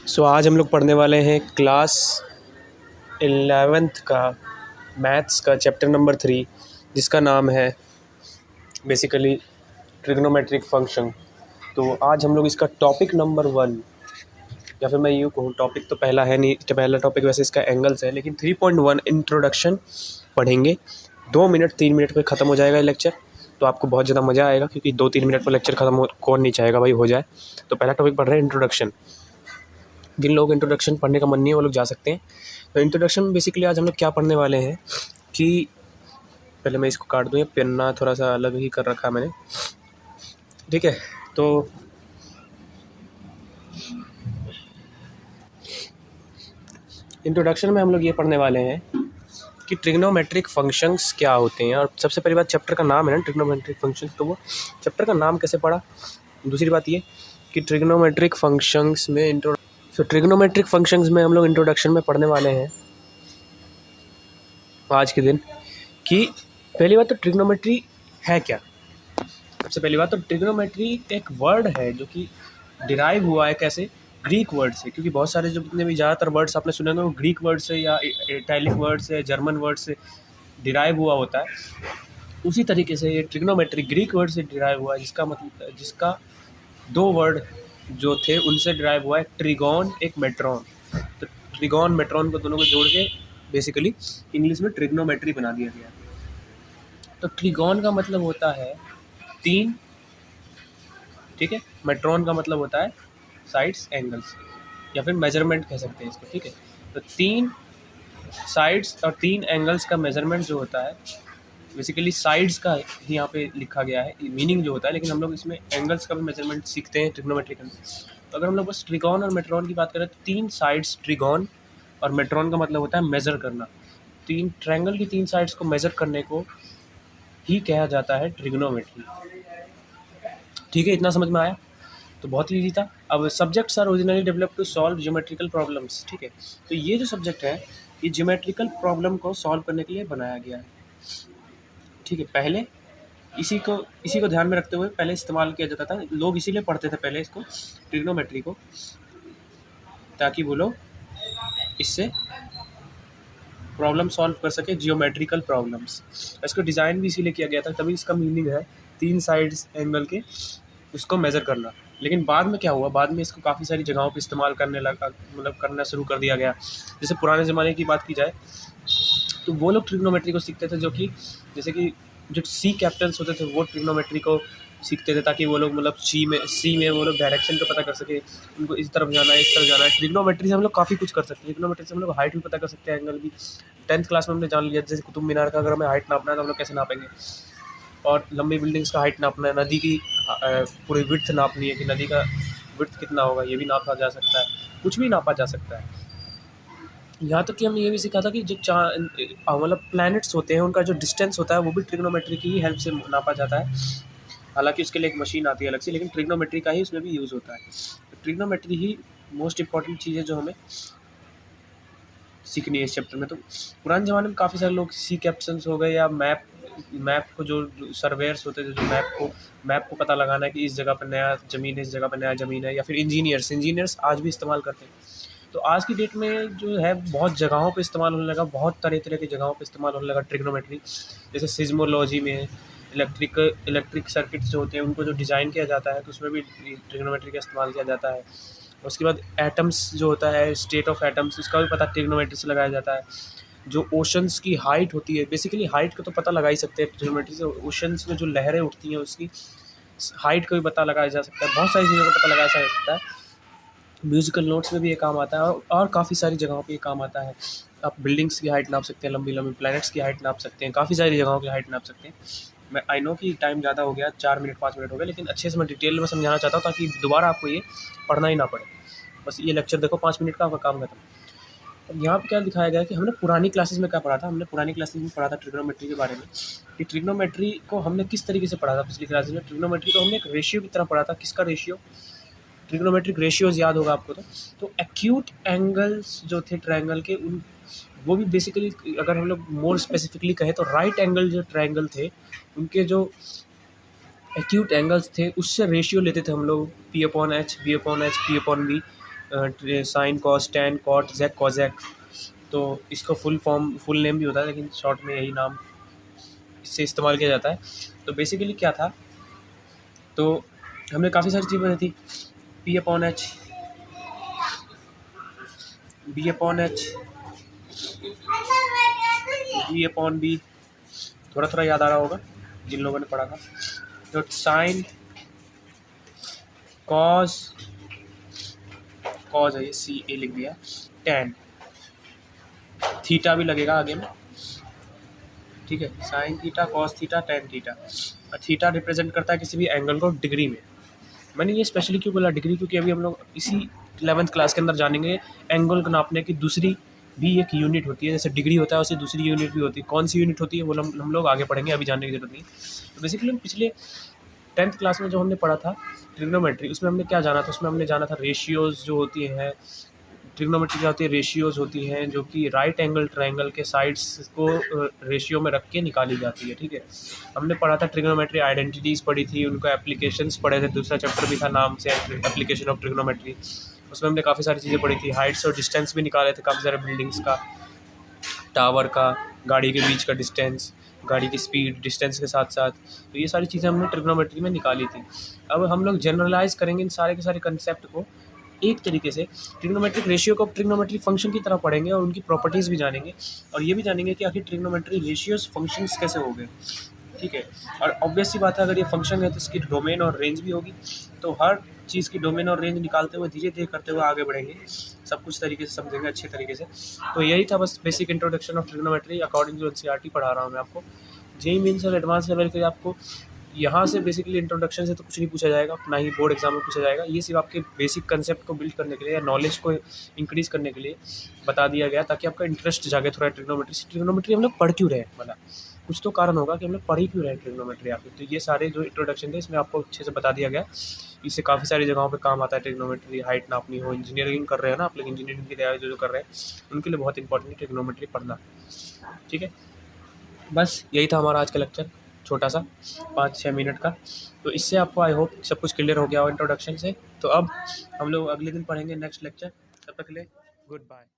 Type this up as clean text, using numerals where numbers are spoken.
आज हम लोग पढ़ने वाले हैं क्लास 11th का मैथ्स का चैप्टर नंबर 3, जिसका नाम है बेसिकली ट्रिग्नोमेट्रिक फंक्शन। तो आज हम लोग इसका टॉपिक नंबर 1, या फिर मैं यूँ कहूँ टॉपिक तो पहला है नहीं, पहला टॉपिक वैसे इसका एंगल्स है, लेकिन 3.1 इंट्रोडक्शन पढ़ेंगे। 2 मिनट 3 मिनट पे ख़त्म हो जाएगा लेक्चर। तो आपको बहुत ज़्यादा मज़ा आएगा, क्योंकि 2-3 मिनट पर लेक्चर ख़त्म हो कौन नहीं चाहेगा भाई हो जाए। तो पहला टॉपिक पढ़ रहे हैं इंट्रोडक्शन। जिन लोगों को इंट्रोडक्शन पढ़ने का मन नहीं है वो लोग जा सकते हैं। तो इंट्रोडक्शन में बेसिकली आज हम लोग क्या पढ़ने वाले हैं कि पहले मैं इसको काट दूँ, ये पेन्ना थोड़ा सा अलग ही कर रखा है मैंने, ठीक है। तो इंट्रोडक्शन में हम लोग ये पढ़ने वाले हैं कि ट्रिग्नोमेट्रिक फंक्शंस क्या होते हैं। और सबसे पहली बात, चैप्टर का नाम है ना ट्रिग्नोमेट्रिक फंक्शंस, तो वो चैप्टर का नाम कैसे पड़ा। दूसरी बात ये कि ट्रिग्नोमेट्रिक फंक्शंस में ट्रिग्नोमेट्रिक फंक्शंस में हम लोग इंट्रोडक्शन में पढ़ने वाले हैं आज के दिन कि पहली बात तो ट्रिग्नोमेट्री है क्या। सबसे पहली बात तो ट्रिग्नोमेट्री एक वर्ड है जो कि डिराइव हुआ है कैसे, ग्रीक वर्ड से। क्योंकि बहुत सारे जो जितने भी ज़्यादातर वर्ड्स आपने सुने होंगे वो ग्रीक वर्ड से या इटैलिक वर्ड से, जर्मन वर्ड से डिराइव हुआ होता है। उसी तरीके से ये ट्रिग्नोमेट्री ग्रीक वर्ड से डिराइव हुआ है, जिसका 2 वर्ड जो थे उनसे डिराइव हुआ है, ट्रिगोन एक मेट्रॉन। तो ट्रिगोन मेट्रॉन को दोनों को जोड़ के बेसिकली इंग्लिश में ट्रिग्नोमेट्री बना दिया गया। तो ट्रिगोन का मतलब होता है 3, ठीक है। मेट्रॉन का मतलब होता है साइड्स, एंगल्स, या फिर मेजरमेंट कह सकते हैं इसको, ठीक है। तो 3 साइड्स और 3 एंगल्स का मेजरमेंट जो होता है, बेसिकली साइड्स का ही यहाँ पे लिखा गया है मीनिंग जो होता है, लेकिन हम लोग इसमें एंगल्स का भी मेजरमेंट सीखते हैं ट्रिग्नोमेट्री के अंदर। तो अगर हम लोग बस ट्रिगोन और मेट्रॉन की बात करें तो 3 साइड्स ट्रिगोन, और मेट्रॉन का मतलब होता है मेज़र करना। 3 ट्रायंगल की 3 साइड्स को मेज़र करने को ही कहा जाता है ट्रिग्नोमेट्री, ठीक है। इतना समझ में आया तो बहुत ही ईजी था। अब subjects are originally developed to solve geometrical problems, ठीक है। तो ये जो सब्जेक्ट है ये ज्योमेट्रिकल प्रॉब्लम को सॉल्व करने के लिए बनाया गया है, ठीक है। पहले इसी को ध्यान में रखते हुए पहले इस्तेमाल किया जाता था। लोग इसीलिए पढ़ते थे पहले इसको, ट्रिग्नोमेट्री को, ताकि वो लोग इससे प्रॉब्लम सॉल्व कर सके, जियोमेट्रिकल प्रॉब्लम्स। इसको डिज़ाइन भी इसीलिए किया गया था, तभी इसका मीनिंग है 3 साइड्स एंगल के उसको मेज़र करना। लेकिन बाद में क्या हुआ, बाद में इसको काफ़ी सारी जगहों पे इस्तेमाल करने लगा, मतलब करना शुरू कर दिया गया। जैसे पुराने ज़माने की बात की जाए तो वो लोग ट्रिग्नोमेट्री को सीखते थे, जो कि जैसे कि जो सी कैप्टन्स होते थे वो ट्रिग्नोमेट्री को सीखते थे, ताकि वो लोग मतलब सी में वो लोग डायरेक्शन को पता कर सके, उनको इस तरफ जाना है, इस तरफ जाना है। ट्रिग्नोमेट्री से हम लोग काफ़ी कुछ कर सकते हैं। ट्रिग्नोमेट्री से हम लोग हाइट भी पता कर सकते हैं, एंगल भी। 10th क्लास में हमने जान लिया, जैसे कुतुब मीनार का अगर हमें हाइट नापना है तो हम लोग कैसे नापेंगे, और लंबी बिल्डिंग्स का हाइट नापना है, नदी की पूरी विड्थ नापनी है कि नदी का विड्थ कितना होगा, ये भी नापा जा सकता है, कुछ भी नापा जा सकता है। यहाँ तक कि हमने ये भी सीखा था कि जो मतलब प्लैनेट्स होते हैं उनका जो डिस्टेंस होता है वो भी ट्रिग्नोमेट्री की ही हेल्प से नापा जाता है। हालांकि उसके लिए एक मशीन आती है अलग से, लेकिन ट्रिग्नोमेट्री का ही उसमें भी यूज़ होता है। तो ट्रिग्नोमेट्री ही मोस्ट इंपॉर्टेंट चीज़ है जो हमें सीखनी है इस चैप्टर में। तो पुराने ज़माने में काफ़ी सारे लोग सी कैप्शंस हो गए, या मैप को जो सर्वेयर्स होते थे, जो मैप को पता लगाना है कि इस जगह पर नया ज़मीन है, इस जगह पर नया ज़मीन है, या फिर इंजीनियर्स आज भी इस्तेमाल करते हैं। तो आज की डेट में जो है बहुत जगहों पे इस्तेमाल होने लगा, बहुत तरह तरह की जगहों पे इस्तेमाल होने लगा ट्रिग्नोमेट्री। जैसे सिज्मोलॉजी में इलेक्ट्रिक सर्किट्स जो होते हैं उनको जो डिज़ाइन किया जाता है तो उसमें भी ट्रिग्नोमेट्री का इस्तेमाल किया जाता है। उसके बाद एटम्स जो होता है, स्टेट ऑफ एटम्स, उसका भी पता ट्रिग्नोमेट्री से लगाया जाता है। जो ओशंस की हाइट होती है, बेसिकली हाइट का तो पता लगा ही सकते हैं ट्रिग्नोमेट्री से। ओशंस में जो लहरें उठती हैं उसकी हाइट का भी पता लगाया जा सकता है, बहुत सारी चीज़ों का पता लगाया जा सकता है। म्यूज़िकल नोट्स में भी ये काम आता है, और काफ़ी सारी जगहों पे ये काम आता है। आप बिल्डिंग्स की हाइट नाप सकते हैं, लंबी लंबी प्लैनेट्स की हाइट नाप सकते हैं, काफ़ी सारी जगहों की हाइट नाप सकते हैं। मैं आई नो कि टाइम ज़्यादा हो गया, 4 मिनट 5 मिनट हो गए, लेकिन अच्छे से मैं डिटेल में समझाना चाहता हूँ ताकि दोबारा आपको ये पढ़ना ही ना पड़े। बस ये लेक्चर देखो, 5 मिनट का आपका काम खत्म। अब यहाँ पे क्या दिखाया गया है कि हमने पुरानी क्लासेस में क्या पढ़ा था। हमने पुरानी क्लासेस में पढ़ा था ट्रिग्नोमेट्री के बारे में, कि ट्रिग्नोमेट्री को हमने किस तरीके से पढ़ा था। पिछली क्लासेस में ट्रिग्नोमेट्री को हमने एक रेशियो की तरह पढ़ा था। किसका रेशियो, ट्रिग्नोमेट्रिक रेशियोज याद होगा आपको। तो एक्यूट एंगल्स जो थे ट्रायंगल के, उन वो भी बेसिकली अगर हम लोग मोर स्पेसिफिकली कहें तो राइट एंगल जो ट्रायंगल थे उनके जो एक्यूट एंगल्स थे उससे रेशियो लेते थे हम लोग, P/H, B/H, P/B, sine cos tan cot जैक कॉजैक। तो इसको फुल नेम भी होता है, लेकिन शॉर्ट में यही नाम इससे इस्तेमाल किया जाता है। तो बेसिकली क्या था, तो हमने काफ़ी सारी चीज़ें बताई थी, P upon H, B upon H, B upon B, थोड़ा थोड़ा याद आ रहा होगा जिन लोगों ने पढ़ा था। तो साइन कॉस, कॉस है ये, सी ए लिख दिया, टैन, थीटा भी लगेगा आगे में, ठीक है, sine theta cos theta tan theta. और थीटा रिप्रेजेंट करता है किसी भी एंगल को डिग्री में। मैंने ये स्पेशली क्यों बोला डिग्री, क्योंकि अभी हम लोग इसी 11th क्लास के अंदर जानेंगे एंगल को नापने की दूसरी भी एक यूनिट होती है, जैसे डिग्री होता है उसी दूसरी यूनिट भी होती है। कौन सी यूनिट होती है वो हम लोग आगे पढ़ेंगे, अभी जानने की जरूरत नहीं। तो बेसिकली पिछले 10th क्लास में जो हमने पढ़ा था ट्रिग्नोमेट्री, उसमें हमने क्या जाना था, उसमें हमने जाना था रेशियोज जो होती हैं, ट्रिग्नोमेट्री क्या होती है, रेशियोज होती हैं जो कि राइट एंगल ट्रायंगल के साइड्स को रेशियो में रख के निकाली जाती है, ठीक है। हमने पढ़ा था ट्रिग्नोमेट्री आइडेंटिटीज़ पढ़ी थी, उनका एप्लीकेशंस पढ़े थे, दूसरा चैप्टर भी था नाम से एप्लीकेशन ऑफ ट्रिग्नोमेट्री। उसमें हमने काफ़ी सारी चीज़ें पढ़ी थी, हाइट्स और डिस्टेंस भी निकाले थे, काफ़ी सारे बिल्डिंग्स का, टावर का, गाड़ी के बीच का डिस्टेंस, गाड़ी की स्पीड डिस्टेंस के साथ साथ। तो ये सारी चीज़ें हमने ट्रिग्नोमेट्री में निकाली थी। अब हम लोग जनरलाइज करेंगे इन सारे के सारे कंसेप्ट को एक तरीके से, ट्रिग्नोमेट्रिक रेशियो को ट्रिग्नोमेट्री फंक्शन की तरह पढ़ेंगे और उनकी प्रॉपर्टीज़ भी जानेंगे, और ये भी जानेंगे कि आखिर ट्रिग्नोमेट्री रेशियोज फंक्शंस कैसे हो गए, ठीक है। और ऑब्वियस सी बात है, अगर ये फंक्शन है तो इसकी डोमेन और रेंज भी होगी। तो हर चीज़ की डोमेन और रेंज निकालते हुए धीरे धीरे करते हुए आगे बढ़ेंगे, सब कुछ तरीके से समझेंगे अच्छे तरीके से। तो यही था बस basic introduction of trigonometry according to NCERT पढ़ा रहा हूँ मैं आपको। जेईई मेंस और एडवांस लेवल के लिए आपको यहाँ से बेसिकली इंट्रोडक्शन से तो कुछ नहीं पूछा जाएगा, ना ही बोर्ड एग्जाम में पूछा जाएगा। ये सिर्फ आपके बेसिक कंसेप्ट को बिल्ड करने के लिए या नॉलेज को इंक्रीज़ करने के लिए बता दिया गया, ताकि आपका इंटरेस्ट जागे थोड़ा ट्रिग्नोमेट्री से। ट्रिग्नोमेट्री हम लोग पढ़ क्यों रहे हैं, मतलब कुछ तो कारण होगा कि हम लोग पढ़ ही क्यों रहे हैं ट्रिग्नोमेट्री आखिर। तो ये सारे जो इंट्रोडक्शन थे इसमें आपको अच्छे से बता दिया गया। इससे काफ़ी सारी जगहों पे काम आता है ट्रिग्नोमेट्री, हाइट नापनी हो, इंजीनियरिंग कर रहे हैं ना आप लोग, इंजीनियरिंग की तैयारी जो कर रहे हैं उनके लिए बहुत इंपॉर्टेंट है ट्रिग्नोमेट्री पढ़ना, ठीक है। बस यही था हमारा आज का लेक्चर, छोटा सा 5-6 मिनट का। तो इससे आपको आई होप सब कुछ क्लियर हो गया हो इंट्रोडक्शन से। तो अब हम लोग अगले दिन पढ़ेंगे नेक्स्ट लेक्चर, तब तक के लिए गुड बाय।